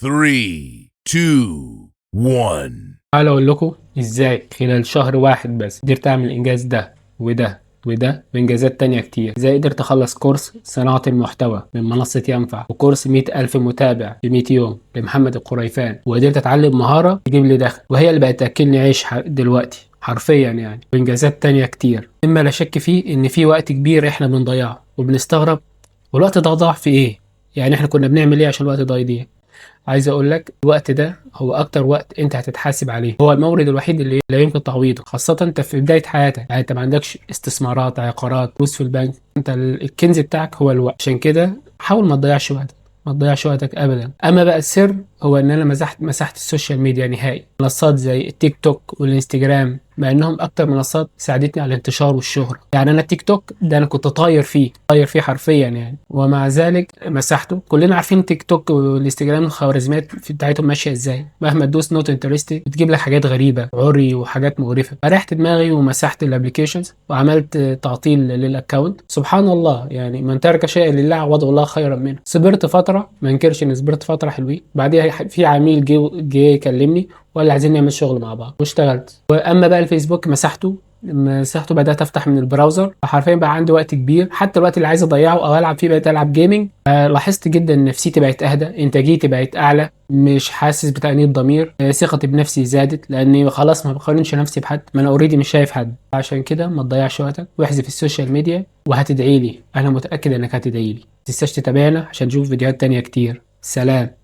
3 2 1 تعالوا اقول لكم ازاي خلال شهر واحد بس قدرت اعمل الانجاز ده وده وانجازات تانية كتير. ازاي قدرت اخلص كورس صناعة المحتوى من منصة ينفع، وكورس 100,000 متابع في 100 يوم لمحمد القريفان، وقدرت اتعلم مهارة تجيب لي دخل وهي اللي بقت تاكلني عيش دلوقتي حرفيا يعني. وانجازات تانية كتير مما لا شك فيه ان في وقت كبير احنا بنضيعه وبنستغرب، والوقت ده ضاع في ايه؟ يعني احنا كنا بنعمل ايه عشان الوقت ده يضيع؟ عايز اقول لك الوقت ده هو اكتر وقت انت هتتحاسب عليه، هو المورد الوحيد اللي لا يمكن تعويضه، خاصة انت في بداية حياتك. يعني انت ما عندكش استثمارات، عقارات، فلوس في البنك، انت الكنز بتاعك هو الوقت. عشان كده حاول ما تضيعش وقتك، ما تضيعش وقتك ابدا. اما بقى السر هو ان انا مسحت السوشيال ميديا نهائي. منصات زي التيك توك والانستجرام مع انهم اكتر منصات ساعدتني على الانتشار والشهرة. يعني انا التيك توك ده انا كنت طاير فيه حرفيا يعني، ومع ذلك مسحته. كلنا عارفين تيك توك والانستجرام الخوارزميات بتاعتهم ماشيه ازاي، مهما تدوس نوت انترستنج بتجيب لك حاجات غريبه، عري وحاجات مقرفه. فرحت دماغي ومسحت الابلكيشنز وعملت تعطيل للاكونت. سبحان الله، يعني من ترك شيئا لله عوضه الله خيرا منه. صبرت فتره، ما انكرش اني صبرت فتره حلوين. بعديها في عميل جه يكلمني وقال لي عايزين نعمل شغل مع بعض، واشتغلت. واما بقى الفيسبوك مسحته بدات افتح من البراوزر. حرفيا بقى عندي وقت كبير، حتى الوقت اللي عايز اضيعه او العب فيه بقيت العب جيمنج. لاحظت جدا ان نفسيتي بقت اهدى، انتاجيتي بقت اعلى، مش حاسس بتأنيب ضمير. ثقتي بنفسي زادت لاني خلاص ما بقارنش نفسي بحد، ما انا اوريدي مش شايف حد. عشان كده ما تضيعش وقتك واحذف السوشيال ميديا، وهتدعي لي، انا متاكد انك هتدعي لي. ما تنساش تتابعنا عشان تشوف فيديوهات تانية كتير. سلام.